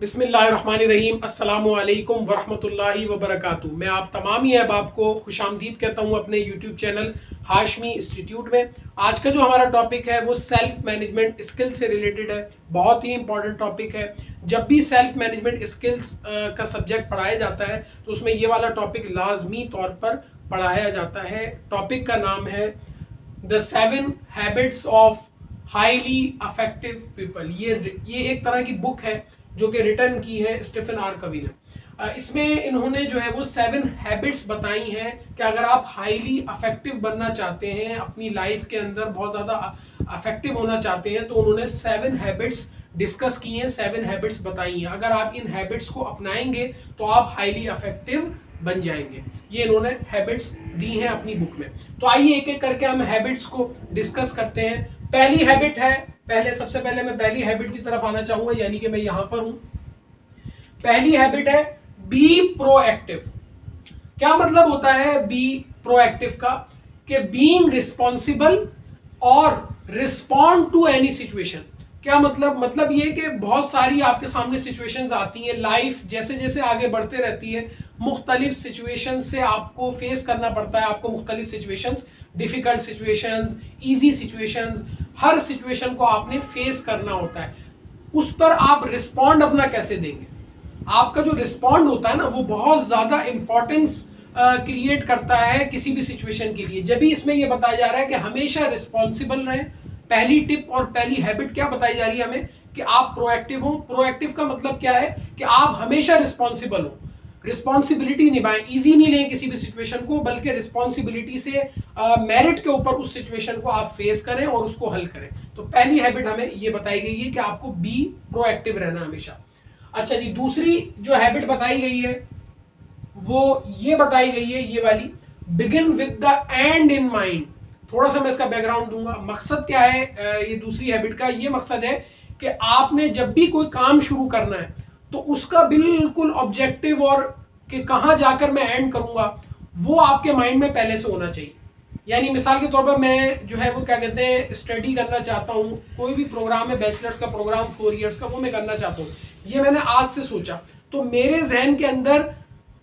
बिस्मिल्लाहिर्रहमानिर्रहीम अस्सलामुअलैकुम वरहमतुल्लाहि वबरकातुहू। मैं आप तमाम ही अहबाब को खुशामदीद कहता हूँ अपने यूट्यूब चैनल हाशमी इंस्टीट्यूट में। आज का जो हमारा टॉपिक है वो सेल्फ मैनेजमेंट स्किल्स से रिलेटेड है। बहुत ही इंपॉर्टेंट टॉपिक है। जब भी सेल्फ मैनेजमेंट स्किल्स का सब्जेक्ट पढ़ाया जाता है तो उसमें ये वाला टॉपिक लाजमी तौर पर पढ़ाया जाता है। टॉपिक का नाम है the 7 habits of highly affective people. ये एक तरह की बुक है जो कि रिटर्न की है स्टीफन आर कवी ने। इसमें इन्होंने जो है वो 7 हैबिट्स बताई हैं कि अगर आप हाईली अफेक्टिव बनना चाहते हैं, अपनी लाइफ के अंदर बहुत ज़्यादा अफेक्टिव होना चाहते हैं, तो उन्होंने 7 हैबिट्स डिस्कस की हैं, 7 हैबिट्स बताई हैं। अगर आप इन हैबिट्स को अपनाएंगे तो आप हाईली अफेक्टिव बन जाएंगे। ये इन्होंने हैबिट्स दी हैं अपनी बुक में। तो आइए एक एक करके हम हैबिट्स को डिस्कस करते हैं। पहली हैबिट है, सबसे पहले मैं पहली हैबिट की तरफ आना चाहूंगा, यानी कि मैं यहां पर हूं। पहली हैबिट है बी प्रोएक्टिव। क्या मतलब होता है बी प्रोएक्टिव का? कि बीइंग रिस्पॉन्सिबल और रिस्पॉन्ड टू एनी सिचुएशन। क्या मतलब ये कि बहुत सारी आपके सामने सिचुएशंस आती हैं। लाइफ जैसे जैसे आगे बढ़ते रहती है, मुख्तलिफ सिचुएशंस से आपको फेस करना पड़ता है। आपको मुख्तलिफ situations, difficult situations, easy situations, हर सिचुएशन को आपने फेस करना होता है। उस पर आप रिस्पॉन्ड अपना कैसे देंगे? आपका जो रिस्पॉन्ड होता है ना, वो बहुत ज्यादा इंपॉर्टेंस क्रिएट करता है किसी भी सिचुएशन के लिए। जब भी इसमें यह बताया जा रहा है कि हमेशा रिस्पॉन्सिबल रहें। पहली टिप और पहली हैबिट क्या बताई जा रही है हमें? कि आप प्रोएक्टिव हो। प्रोएक्टिव का मतलब क्या है? कि आप हमेशा रिस्पॉन्सिबल हो, रिस्पॉन्सिबिलिटी निभाएं। इजी नहीं लें किसी भी सिचुएशन को, बल्कि रिस्पॉन्सिबिलिटी से मेरिट के ऊपर उस सिचुएशन को आप फेस करें और उसको हल करें। तो पहली हैबिट हमें ये बताई गई है कि आपको बी प्रोएक्टिव रहना हमेशा। अच्छा जी, दूसरी जो हैबिट बताई गई है वो ये बताई गई है, ये वाली, begin with the and in mind. थोड़ा सा मैं इसका बैकग्राउंड दूंगा। मकसद क्या है ये दूसरी हैबिट का? ये मकसद है कि आपने जब भी कोई काम शुरू करना है तो उसका बिल्कुल ऑब्जेक्टिव और कि कहां जाकर मैं एंड करूंगा, वो आपके माइंड में पहले से होना चाहिए। यानी मिसाल के तौर पर मैं जो है वो क्या कहते हैं, स्टडी करना चाहता हूं, कोई भी प्रोग्राम है, बैचलर्स का प्रोग्राम 4 इयर्स का, वो मैं करना चाहता हूं। ये मैंने आज से सोचा, तो मेरे जहन के अंदर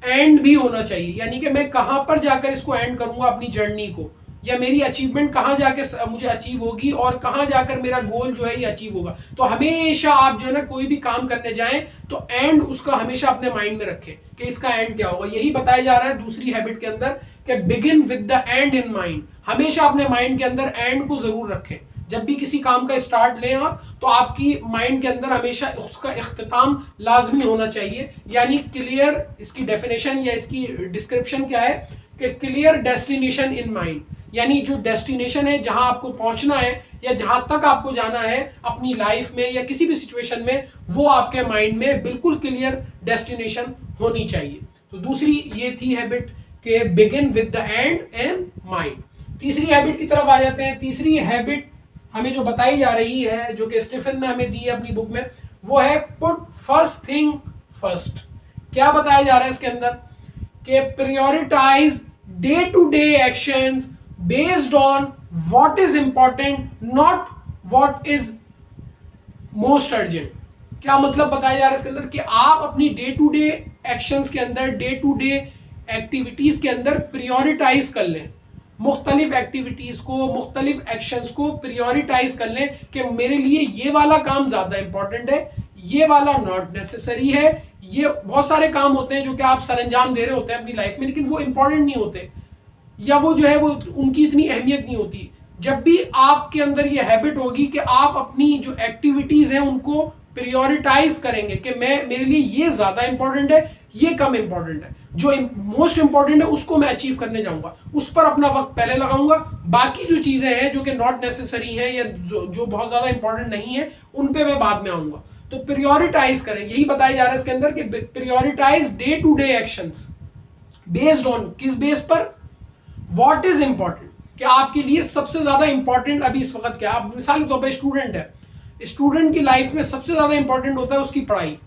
एंड भी होना चाहिए। यानी कि मैं कहां पर जाकर इसको एंड करूंगा अपनी जर्नी को, या मेरी अचीवमेंट कहां जाके मुझे अचीव होगी और कहां जाकर मेरा गोल जो है ये अचीव होगा। तो हमेशा आप जो है ना कोई भी काम करने जाएं तो एंड उसका हमेशा अपने माइंड में रखें कि इसका एंड क्या होगा। यही बताया जा रहा है दूसरी हैबिट के अंदर कि begin with the and in mind. हमेशा अपने माइंड के अंदर एंड को जरूर रखें। जब भी किसी काम का स्टार्ट लें आप, तो आपकी माइंड के अंदर हमेशा उसका इख्तिताम लाजमी होना चाहिए। यानी क्लियर, इसकी डेफिनेशन या इसकी डिस्क्रिप्शन क्या है कि क्लियर डेस्टिनेशन इन माइंड। यानी जो डेस्टिनेशन है, जहां आपको पहुंचना है या जहां तक आपको जाना है अपनी लाइफ में या किसी भी सिचुएशन में, वो आपके माइंड में बिल्कुल क्लियर डेस्टिनेशन होनी चाहिए। तो दूसरी ये थी हैबिट के begin with the and in mind. तीसरी हैबिट की तरफ आ जाते हैं। तीसरी हैबिट हमें जो बताई जा रही है, जो कि स्टीफन ने हमें दी है अपनी बुक में, वो है पुट फर्स्ट थिंग फर्स्ट। क्या बताया जा रहा है इसके अंदर? कि prioritise day to day actions based on what is important, not what is most urgent। क्या मतलब बताया जा रहा है इसके अंदर? कि आप अपनी डे टू डे एक्शंस के अंदर, डे टू डे एक्टिविटीज के अंदर प्रायोरिटाइज कर लें। मुख्तलिफ एक्टिविटीज को, मुख्तलिफ एक्शंस को प्रायोरिटाइज कर लें कि मेरे लिए ये वाला काम ज्यादा इंपॉर्टेंट है, ये वाला नॉट नेसेसरी है। ये बहुत सारे काम होते हैं जो कि आप सरंजाम दे रहे होते हैं अपनी लाइफ में, लेकिन वो इंपॉर्टेंट नहीं होते, या वो जो है वो उनकी इतनी अहमियत नहीं होती। जब भी आपके अंदर ये हैबिट होगी कि आप अपनी जो एक्टिविटीज हैं उनको प्रायोरिटाइज करेंगे कि मेरे लिए ये ज्यादा इंपॉर्टेंट है, ये कम इंपॉर्टेंट है, जो मोस्ट इंपॉर्टेंट है उसको मैं अचीव करने जाऊंगा, उस पर अपना वक्त पहले लगाऊंगा। बाकी जो चीजें हैं जो कि नॉट नेसेसरी है या जो बहुत ज्यादा इंपॉर्टेंट नहीं है, उन पे मैं बाद में आऊंगा। तो प्रायोरिटाइज करें, यही बताया जा रहा है इसके अंदर कि prioritise day to day actions based on, किस बेस पर? What is important. कि आपके लिए सबसे ज्यादा इंपॉर्टेंट अभी इस वक्त क्या? आप मिसाल के तौर पर स्टूडेंट है, स्टूडेंट की लाइफ में सबसे ज्यादा इंपॉर्टेंट होता है उसकी पढ़ाई।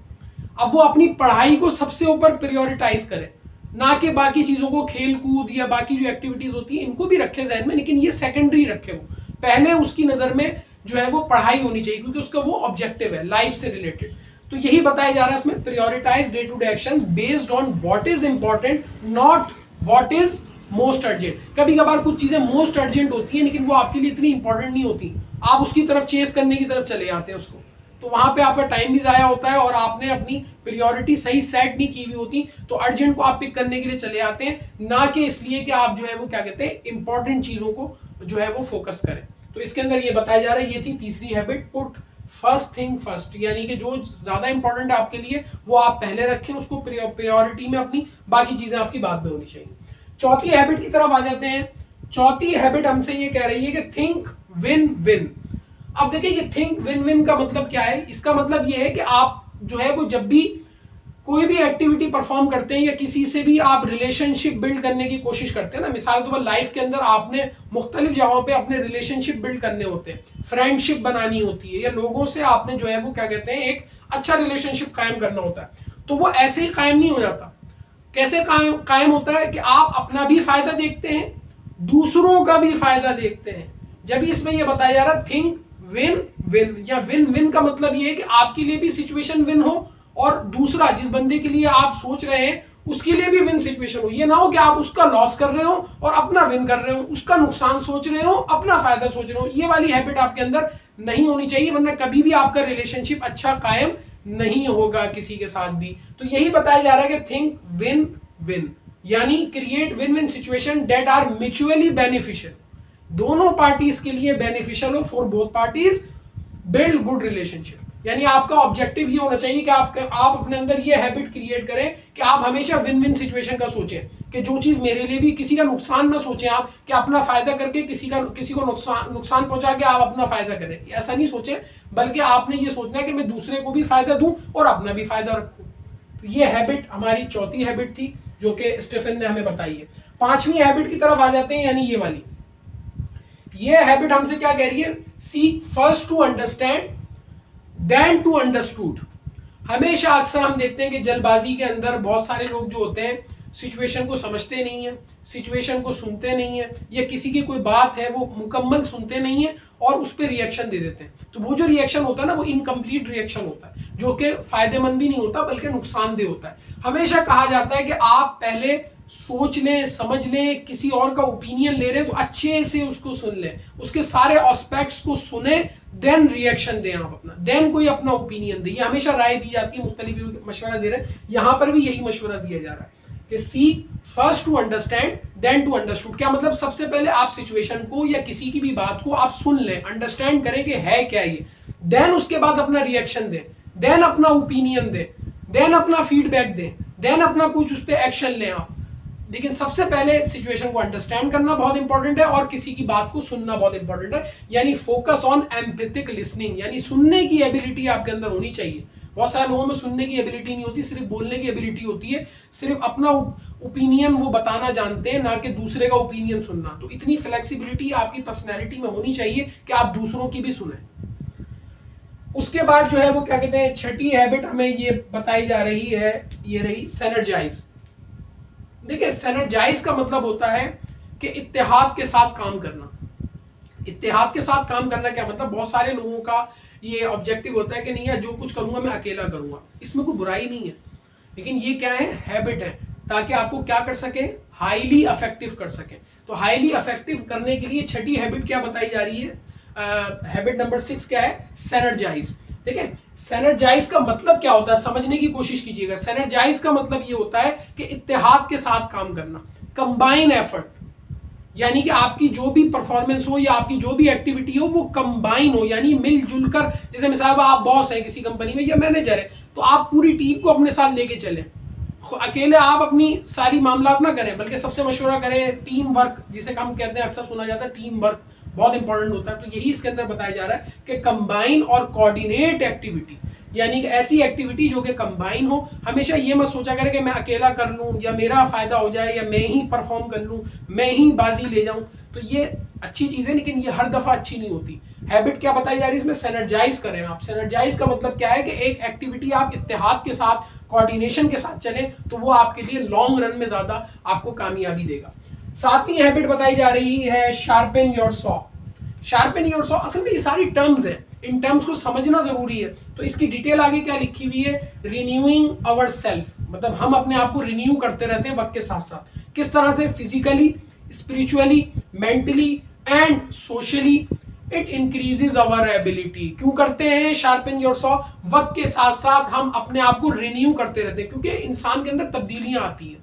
अब वो अपनी पढ़ाई को सबसे ऊपर प्रायोरिटाइज करे, ना कि बाकी चीजों को, खेल कूद या बाकी जो एक्टिविटीज होती है इनको भी रखे जहन में, लेकिन ये सेकेंडरी रखे। वो पहले उसकी नजर में जो है वो पढ़ाई होनी चाहिए, क्योंकि उसका वो ऑब्जेक्टिव है लाइफ से रिलेटेड। तो यही बताया जा रहा है इसमें, prioritise day to day action based on what is important, not what is most urgent. कभी कभार कुछ चीजें मोस्ट अर्जेंट होती है लेकिन वो आपके लिए इतनी इंपॉर्टेंट नहीं होती, आप उसकी तरफ चेस करने की तरफ चले जाते हैं उसको, तो वहां पे आपका टाइम भी जाया होता है और आपने अपनी प्रायोरिटी सही सेट नहीं की हुई होती, तो अर्जेंट को आप पिक करने के लिए चले जाते हैं, ना कि इसलिए कि आप जो है वो क्या कहते हैं इंपॉर्टेंट चीजों को जो है वो फोकस करें। तो इसके अंदर ये बताया जा रहा है, ये थी तीसरी habit, put first thing first, यानी कि जो ज्यादा इंपॉर्टेंट है आपके लिए वो आप पहले रखें, उसको प्रायोरिटी में अपनी, बाकी चीजें आपकी बाद में होनी चाहिए। चौथी हैबिट की तरफ आ जाते हैं। चौथी हैबिट हमसे ये कह रही है कि थिंक विन विन। अब देखिए ये थिंक विन विन का मतलब क्या है, इसका मतलब ये है कि आप जो है वो जब भी कोई भी एक्टिविटी परफॉर्म करते हैं या किसी से भी आप रिलेशनशिप बिल्ड करने की कोशिश करते हैं ना, मिसाल के तौर लाइफ के अंदर आपने मुख्तलिफ जगहों पे अपने रिलेशनशिप बिल्ड करने होते हैं, फ्रेंडशिप बनानी होती है या लोगों से आपने जो है वो क्या कहते हैं एक अच्छा रिलेशनशिप कायम करना होता है, तो वो ऐसे ही कायम नहीं हो जाता। कैसे कायम होता है कि आप अपना भी फायदा देखते हैं, दूसरों का भी फायदा देखते हैं। जब इसमें यह बताया जा रहा थिंक विन विन, या विन विन का मतलब यह है कि आपके लिए भी सिचुएशन विन हो और दूसरा जिस बंदे के लिए आप सोच रहे हैं उसके लिए भी विन सिचुएशन हो। ये ना हो कि आप उसका लॉस कर रहे हो और अपना विन कर रहे हो, उसका नुकसान सोच रहे हो अपना फायदा सोच रहे हो। ये वाली हैबिट आपके अंदर नहीं होनी चाहिए, वरना कभी भी आपका रिलेशनशिप अच्छा कायम नहीं होगा किसी के साथ भी। तो यही बताया जा रहा है कि थिंक विन विन, यानी create win win situation that are mutually beneficial, दोनों पार्टीज के लिए बेनिफिशियल हो, for both parties, build good relationship. यानी आपका ऑब्जेक्टिव ये होना चाहिए कि आप अपने अंदर ये हैबिट क्रिएट करें कि आप हमेशा विन विन सिचुएशन का सोचें, कि जो चीज मेरे लिए भी, किसी का नुकसान ना सोचें आप कि अपना फायदा करके किसी को नुकसान पहुंचा के आप अपना फायदा करें, ऐसा नहीं सोचें, बल्कि आपने ये सोचना है कि मैं दूसरे को भी फायदा दूं और अपना भी फायदा रखूं। तो ये हैबिट हमारी चौथी हैबिट थी जो कि स्टीफन ने हमें बताई है। पांचवी हैबिट की तरफ आ जाते हैं, यानी ये वाली। ये हैबिट हमसे क्या कह रही है, seek first to understand then to understood. हमेशा अक्सर हम देखते हैं कि जल्दबाजी के अंदर बहुत सारे लोग जो होते हैं सिचुएशन को समझते नहीं है, सिचुएशन को सुनते नहीं है, या किसी की कोई बात है वो मुकम्मल सुनते नहीं है और उस पर रिएक्शन दे देते हैं। तो वो जो रिएक्शन होता है ना वो इनकम्प्लीट रिएक्शन होता है, जो कि फायदेमंद भी नहीं होता बल्कि नुकसानदेह होता है। हमेशा कहा जाता है कि आप पहले सोच लें, समझ लें, किसी और का ओपिनियन ले रहे हैं तो अच्छे से उसको सुन लें, उसके सारे एस्पेक्ट्स को सुने, देन रिएक्शन दें आप अपना, देन कोई अपना ओपिनियन दे। ये हमेशा राय दी जाती है, मुख्तलिफ मशवरा दे रहे हैं, यहाँ पर भी यही मशवरा दिया जा रहा है कि seek first to understand then to understood. क्या मतलब, सबसे पहले आप सिचुएशन को या किसी की भी बात को आप सुन लें, अंडरस्टैंड करें कि है क्या ये, देन उसके बाद अपना रिएक्शन दें, देन अपना ओपिनियन दें, देन अपना फीडबैक दें, देन अपना कुछ उस पर एक्शन लें आप। लेकिन सबसे पहले सिचुएशन को अंडरस्टैंड करना बहुत इंपॉर्टेंट है और किसी की बात को सुनना बहुत इंपॉर्टेंट है, यानी फोकस ऑन एम्पैथिक लिसनिंग, यानी सुनने की एबिलिटी आपके अंदर होनी चाहिए। बहुत सारे लोगों में सुनने की एबिलिटी नहीं होती, सिर्फ बोलने की एबिलिटी होती है, सिर्फ अपना ओपिनियन वो बताना जानते हैं, ना कि दूसरे का ओपिनियन सुनना। तो इतनी फ्लेक्सिबिलिटी आपकी पर्सनैलिटी में होनी चाहिए कि आप दूसरों की भी सुने। उसके बाद जो है वो क्या कहते हैं, छठी हैबिट हमें ये बताई जा रही है, ये रही सिनर्जाइज। देखिए सिनर्जाइज का मतलब होता है कि इत्तेहाद के साथ काम करना। इत्तेहाद के साथ काम करना क्या मतलब, बहुत सारे लोगों का ये ऑब्जेक्टिव होता है कि नहीं यार जो कुछ करूंगा मैं अकेला करूंगा, इसमें कोई बुराई नहीं है, लेकिन ये क्या है, हैबिट है, ताकि आपको क्या कर सके, हाईली इफेक्टिव कर सके। तो हाईली इफेक्टिव करने के लिए छठी हैबिट क्या बताई जा रही है, हैबिट नंबर 6 क्या है, सिनर्जाइज। ठीक है, सिनर्जाइज का मतलब क्या होता है, समझने की कोशिश कीजिएगा। सिनर्जाइज का मतलब ये होता है कि इत्तेहाद के साथ काम करना, कंबाइन एफर्ट, यानी कि आपकी जो भी परफॉर्मेंस हो या आपकी जो भी एक्टिविटी हो वो कंबाइन हो, यानी मिलजुल कर। जैसे मिसाल आप बॉस है किसी कंपनी में या मैनेजर है, तो आप पूरी टीम को अपने साथ लेके चलें, अकेले आप अपनी सारी मामला ना करें, बल्कि सबसे मशवरा करें, टीम वर्क जिसे हम कहते हैं, अक्सर सुना जाता है टीम वर्क बहुत इंपॉर्टेंट होता है। तो यही इसके अंदर बताया जा रहा है कि कंबाइन और कोऑर्डिनेट एक्टिविटी, यानी कि ऐसी एक्टिविटी जो कि कंबाइन हो। हमेशा ये मत सोचा करें कि मैं अकेला कर लूं या मेरा फायदा हो जाए या मैं ही परफॉर्म कर लूं, मैं ही बाजी ले जाऊं। तो ये अच्छी चीज है लेकिन ये हर दफा अच्छी नहीं होती। हैबिट क्या बताई जा रही है इसमें, सिनर्जाइज करें आप। सिनर्जाइज का मतलब क्या है कि एक एक्टिविटी आप इत्तेहाद के साथ, कोऑर्डिनेशन के साथ चलें, तो वो आपके लिए लॉन्ग रन में ज्यादा आपको कामयाबी देगा। सातवीं हैबिट बताई जा रही है, sharpen your saw. Sharpen your saw, असल में ये सारी टर्म्स है, इन टर्म्स को समझना जरूरी है। तो इसकी डिटेल आगे क्या लिखी हुई है, रिन्यूइंग आवर सेल्फ, मतलब हम अपने आप को रिन्यू करते रहते हैं वक्त के साथ साथ। किस तरह से, physically, spiritually, mentally and socially. It increases our ability. क्यों करते हैं, शार्पन योर सॉ, वक्त के साथ साथ हम अपने आप को रिन्यू करते रहते हैं, क्योंकि इंसान के अंदर तब्दीलियां आती हैं।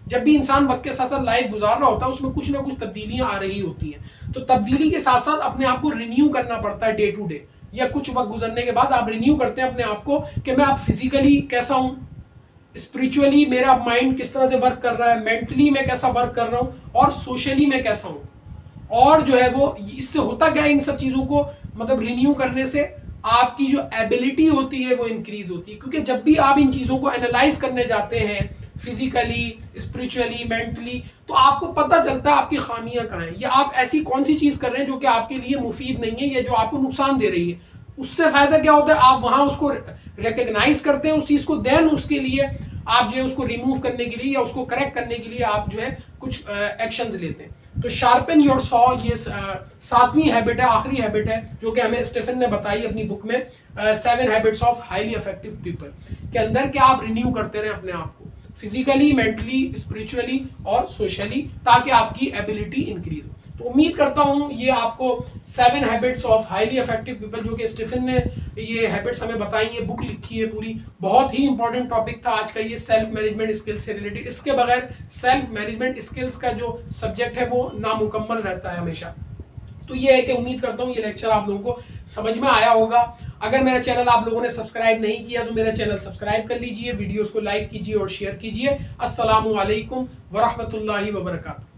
जब भी इंसान वक्त के साथ साथ लाइफ गुजार रहा होता है, उसमें कुछ ना कुछ तब्दीलियां आ रही होती हैं। तो तब्दीली के साथ साथ अपने आप को रिन्यू करना पड़ता है डे टू डे, या कुछ वक्त गुजरने के बाद आप रिन्यू करते हैं अपने आप को कि मैं अब फिजिकली कैसा हूं, स्पिरिचुअली मेरा माइंड किस तरह से वर्क कर रहा है, मेंटली मैं कैसा वर्क कर रहा हूं, और सोशली मैं कैसा हूं। और जो है वो इससे होता क्या है, इन सब चीजों को मतलब रिन्यू करने से आपकी जो एबिलिटी होती है वो इंक्रीज होती है। क्योंकि जब भी आप इन चीजों को एनालाइज करने जाते हैं, फिजिकली, स्पिरिचुअली, मेंटली, तो आपको पता चलता है आपकी खामियां कहाँ हैं, या आप ऐसी कौन सी चीज कर रहे हैं जो कि आपके लिए मुफीद नहीं है या जो आपको नुकसान दे रही है। उससे फायदा क्या होता है, आप वहां उसको रिकग्नाइज करते हैं उस चीज को, देन उसके लिए आप जो है उसको रिमूव करने के लिए या उसको करेक्ट करने के लिए आप जो है कुछ एक्शंस लेते हैं। तो शार्पन योर सॉ ये 7वीं हैबिट है, आखिरी हैबिट है, जो कि हमें स्टीफन ने बताई अपनी बुक में 7 habits of highly effective people के अंदर, कि आप रिन्यू करते रहे अपने आप को फिजिकली, मेंटली, स्पिरिचुअली और सोशली, ताकि आपकी एबिलिटी इंक्रीज हो। तो उम्मीद करता हूं ये आपको 7 habits of highly effective people, जो कि स्टीफन ने ये हैबिट्स हमें बताई है, बुक लिखी है पूरी, बहुत ही इंपॉर्टेंट टॉपिक था आज का ये सेल्फ मैनेजमेंट स्किल्स से रिलेटेड। इसके बगैर सेल्फ मैनेजमेंट स्किल्स का जो सब्जेक्ट है वो नामुकम्मल रहता है हमेशा। तो ये है कि उम्मीद करता हूँ ये लेक्चर आप लोगों को समझ में आया होगा। अगर मेरा चैनल आप लोगों ने सब्सक्राइब नहीं किया तो मेरा चैनल सब्सक्राइब कर लीजिए, वीडियोस को लाइक कीजिए और शेयर कीजिए। अस्सलामु अलैकुम वरहमतुल्लाहि वबरकातुहू।